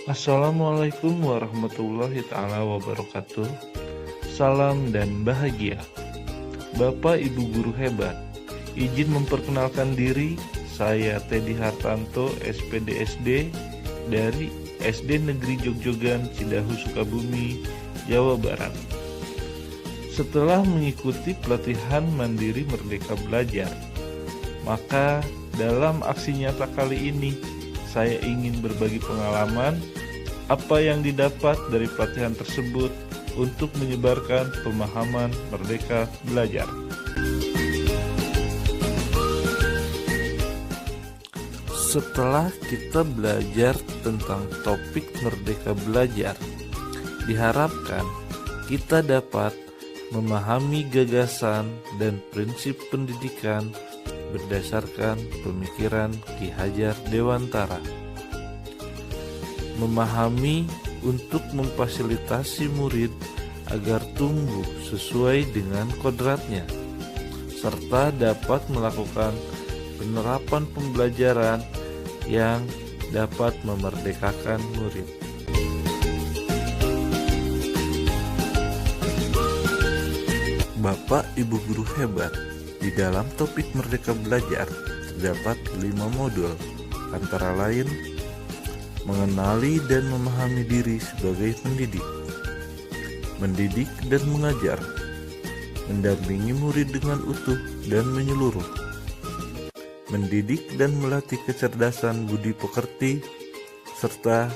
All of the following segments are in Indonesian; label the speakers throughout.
Speaker 1: Assalamualaikum warahmatullahi ta'ala wabarakatuh. Salam dan bahagia. Bapak Ibu guru hebat, izin memperkenalkan diri. Saya Teddy Hartanto, SPD SD dari SD Negeri Jogjogan, Cidahu, Sukabumi, Jawa Barat. Setelah mengikuti pelatihan mandiri Merdeka Belajar, maka dalam aksi nyata kali ini saya ingin berbagi pengalaman apa yang didapat dari pelatihan tersebut untuk menyebarkan pemahaman Merdeka Belajar. Setelah kita belajar tentang topik Merdeka Belajar, diharapkan kita dapat memahami gagasan dan prinsip pendidikan berdasarkan pemikiran Ki Hajar Dewantara. Memahami untuk memfasilitasi murid agar tumbuh sesuai dengan kodratnya, serta dapat melakukan penerapan pembelajaran yang dapat memerdekakan murid. Bapak Ibu guru hebat, di dalam topik Merdeka Belajar terdapat 5 modul, antara lain mengenali dan memahami diri sebagai pendidik, mendidik dan mengajar, mendampingi murid dengan utuh dan menyeluruh, mendidik dan melatih kecerdasan budi pekerti, serta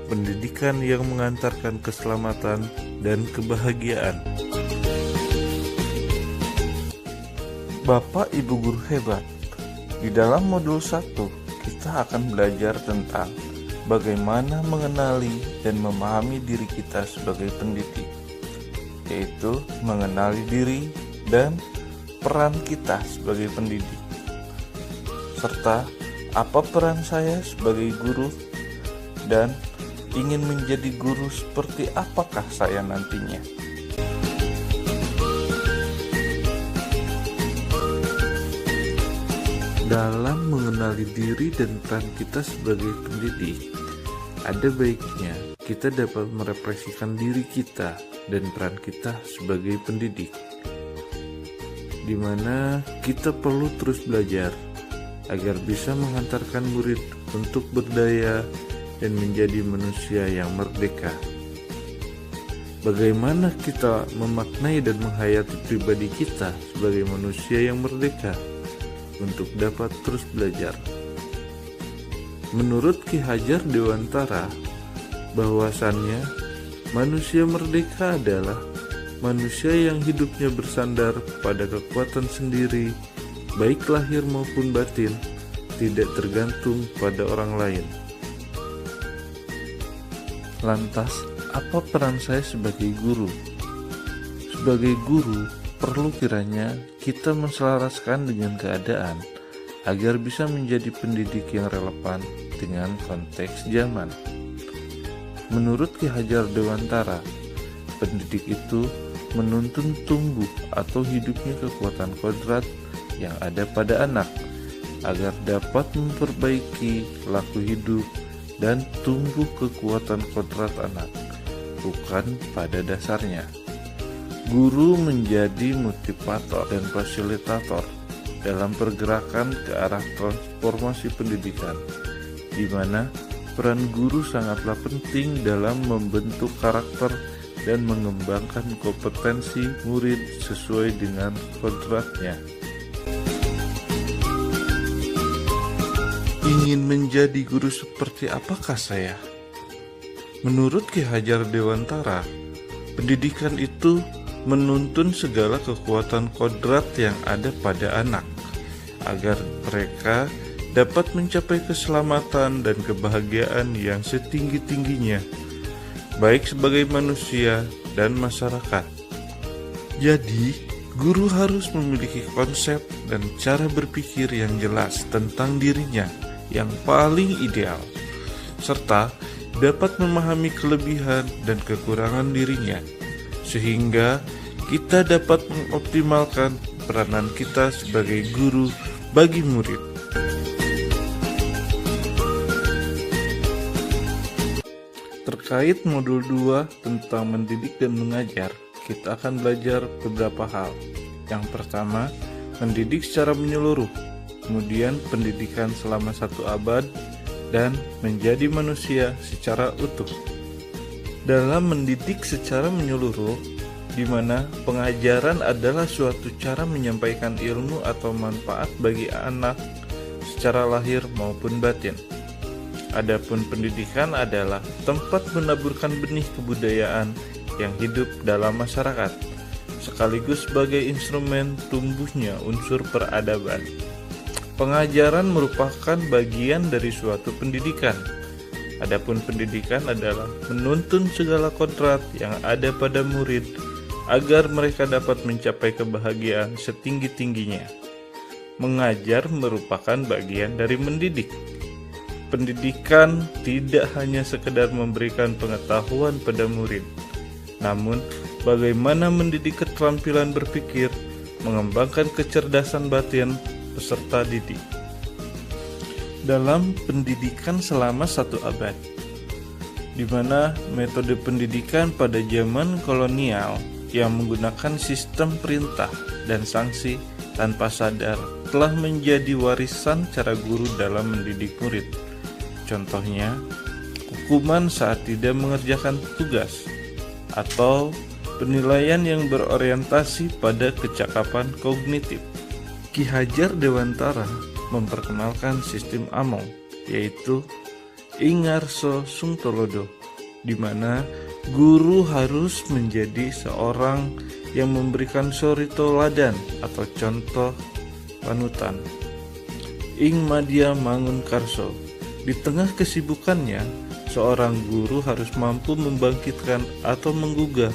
Speaker 1: pendidikan yang mengantarkan keselamatan dan kebahagiaan. Bapak Ibu guru hebat, di dalam modul 1 kita akan belajar tentang bagaimana mengenali dan memahami diri kita sebagai pendidik, yaitu mengenali diri dan peran kita sebagai pendidik, serta apa peran saya sebagai guru dan ingin menjadi guru seperti apakah saya nantinya. Dalam mengenali diri dan peran kita sebagai pendidik, ada baiknya kita dapat merefleksikan diri kita dan peran kita sebagai pendidik, di mana kita perlu terus belajar agar bisa menghantarkan murid untuk berdaya dan menjadi manusia yang merdeka. Bagaimana kita memaknai dan menghayati pribadi kita sebagai manusia yang merdeka untuk dapat terus belajar. Menurut Ki Hajar Dewantara, bahwasannya manusia merdeka adalah manusia yang hidupnya bersandar pada kekuatan sendiri, baik lahir maupun batin, tidak tergantung pada orang lain. Lantas, apa peran saya sebagai guru? Sebagai guru, perlu kiranya kita menselaraskan dengan keadaan agar bisa menjadi pendidik yang relevan dengan konteks zaman. Menurut Ki Hajar Dewantara, pendidik itu menuntun tumbuh atau hidupnya kekuatan kodrat yang ada pada anak agar dapat memperbaiki laku hidup dan tumbuh kekuatan kodrat anak, bukan pada dasarnya. Guru menjadi motivator dan fasilitator dalam pergerakan ke arah transformasi pendidikan, di mana peran guru sangatlah penting dalam membentuk karakter dan mengembangkan kompetensi murid sesuai dengan kodratnya. Ingin menjadi guru seperti apakah saya? Menurut Ki Hajar Dewantara, pendidikan itu menuntun segala kekuatan kodrat yang ada pada anak, agar mereka dapat mencapai keselamatan dan kebahagiaan yang setinggi-tingginya, baik sebagai manusia dan masyarakat. Jadi, guru harus memiliki konsep dan cara berpikir yang jelas tentang dirinya yang paling ideal, serta dapat memahami kelebihan dan kekurangan dirinya, sehingga kita dapat mengoptimalkan peranan kita sebagai guru bagi murid. Terkait modul 2 tentang mendidik dan mengajar, kita akan belajar beberapa hal. Yang pertama, mendidik secara menyeluruh, kemudian pendidikan selama 1 abad, dan menjadi manusia secara utuh. Dalam mendidik secara menyeluruh, di mana pengajaran adalah suatu cara menyampaikan ilmu atau manfaat bagi anak secara lahir maupun batin. Adapun pendidikan adalah tempat menaburkan benih kebudayaan yang hidup dalam masyarakat, sekaligus sebagai instrumen tumbuhnya unsur peradaban. Pengajaran merupakan bagian dari suatu pendidikan. Adapun pendidikan adalah menuntun segala kodrat yang ada pada murid agar mereka dapat mencapai kebahagiaan setinggi-tingginya. Mengajar merupakan bagian dari mendidik. Pendidikan tidak hanya sekedar memberikan pengetahuan pada murid, namun bagaimana mendidik keterampilan berpikir, mengembangkan kecerdasan batin peserta didik. Dalam pendidikan selama 1 abad, di mana metode pendidikan pada zaman kolonial yang menggunakan sistem perintah dan sanksi tanpa sadar telah menjadi warisan cara guru dalam mendidik murid. Contohnya, hukuman saat tidak mengerjakan tugas, atau penilaian yang berorientasi pada kecakapan kognitif. Ki Hajar Dewantara memperkenalkan sistem Among, yaitu Ingarso Sungtolodo, di mana guru harus menjadi seorang yang memberikan suri toladan atau contoh panutan. Ing Madya Mangun Karso, di tengah kesibukannya, seorang guru harus mampu membangkitkan atau menggugah,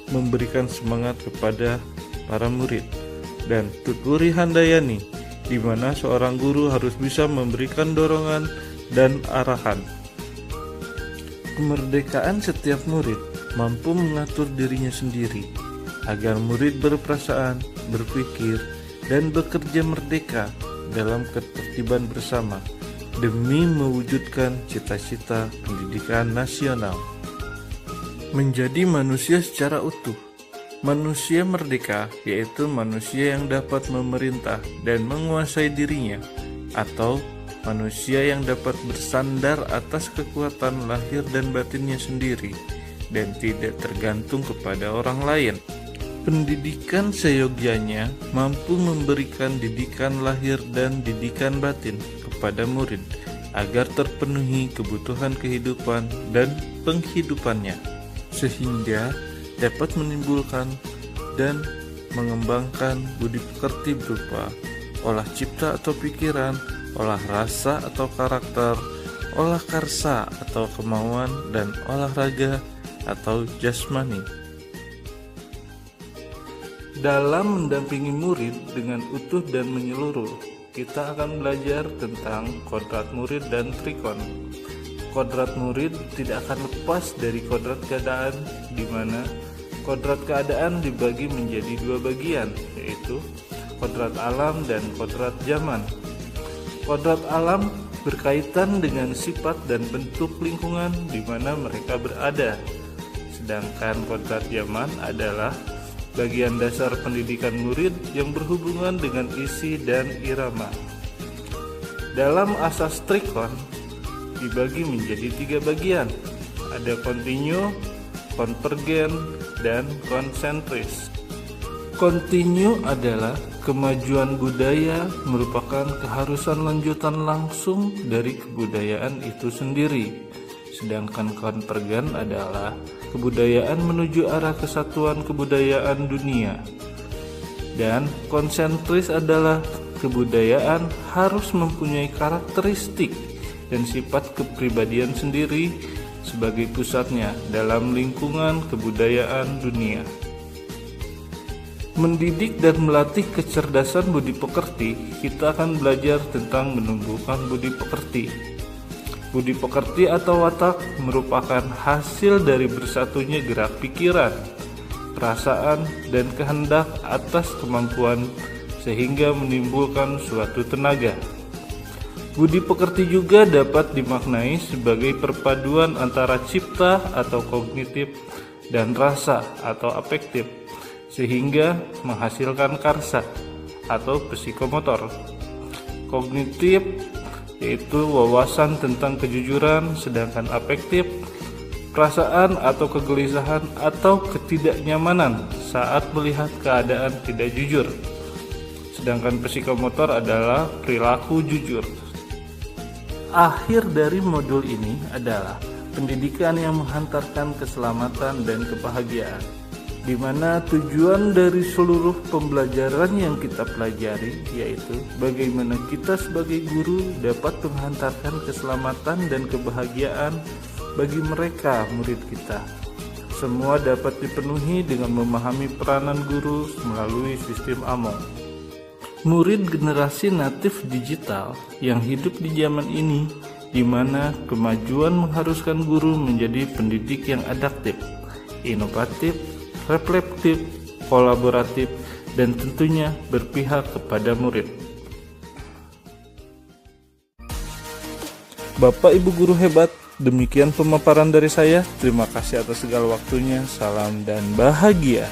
Speaker 1: memberikan semangat kepada para murid. Dan Tuturi Handayani, di mana seorang guru harus bisa memberikan dorongan dan arahan. Kemerdekaan setiap murid mampu mengatur dirinya sendiri, agar murid berperasaan, berpikir, dan bekerja merdeka dalam ketertiban bersama, demi mewujudkan cita-cita pendidikan nasional. Menjadi manusia secara utuh. Manusia merdeka yaitu manusia yang dapat memerintah dan menguasai dirinya, atau manusia yang dapat bersandar atas kekuatan lahir dan batinnya sendiri dan tidak tergantung kepada orang lain. Pendidikan seyogyanya mampu memberikan didikan lahir dan didikan batin kepada murid agar terpenuhi kebutuhan kehidupan dan penghidupannya, sehingga dapat menimbulkan dan mengembangkan budi pekerti berupa olah cipta atau pikiran, olah rasa atau karakter, olah karsa atau kemauan, dan olahraga atau jasmani. Dalam mendampingi murid dengan utuh dan menyeluruh, kita akan belajar tentang kodrat murid dan trikon. Kodrat murid tidak akan lepas dari kodrat keadaan, di mana kodrat keadaan dibagi menjadi 2 bagian, yaitu kodrat alam dan kodrat zaman. Kodrat alam berkaitan dengan sifat dan bentuk lingkungan di mana mereka berada, sedangkan kodrat zaman adalah bagian dasar pendidikan murid yang berhubungan dengan isi dan irama. Dalam asas trikon dibagi menjadi 3 bagian, ada kontinu, konvergen, dan konsentris. Kontinu adalah kemajuan budaya, merupakan keharusan lanjutan langsung dari kebudayaan itu sendiri. Sedangkan konvergen adalah kebudayaan menuju arah kesatuan kebudayaan dunia. Dan konsentris adalah kebudayaan harus mempunyai karakteristik dan sifat kepribadian sendiri sebagai pusatnya dalam lingkungan kebudayaan dunia. Mendidik dan melatih kecerdasan budi pekerti, kita akan belajar tentang menumbuhkan budi pekerti. Budi pekerti atau watak merupakan hasil dari bersatunya gerak pikiran, perasaan, dan kehendak atas kemampuan sehingga menimbulkan suatu tenaga. Budi pekerti juga dapat dimaknai sebagai perpaduan antara cipta atau kognitif dan rasa atau afektif, sehingga menghasilkan karsa atau psikomotor. Kognitif yaitu wawasan tentang kejujuran, sedangkan afektif perasaan atau kegelisahan atau ketidaknyamanan saat melihat keadaan tidak jujur. Sedangkan psikomotor adalah perilaku jujur. Akhir dari modul ini adalah pendidikan yang menghantarkan keselamatan dan kebahagiaan, di mana tujuan dari seluruh pembelajaran yang kita pelajari yaitu bagaimana kita sebagai guru dapat menghantarkan keselamatan dan kebahagiaan bagi mereka murid kita. Semua dapat dipenuhi dengan memahami peranan guru melalui sistem AMONG. Murid generasi natif digital yang hidup di zaman ini, di mana kemajuan mengharuskan guru menjadi pendidik yang adaptif, inovatif, reflektif, kolaboratif, dan tentunya berpihak kepada murid. Bapak Ibu guru hebat, demikian pemaparan dari saya. Terima kasih atas segala waktunya. Salam dan bahagia.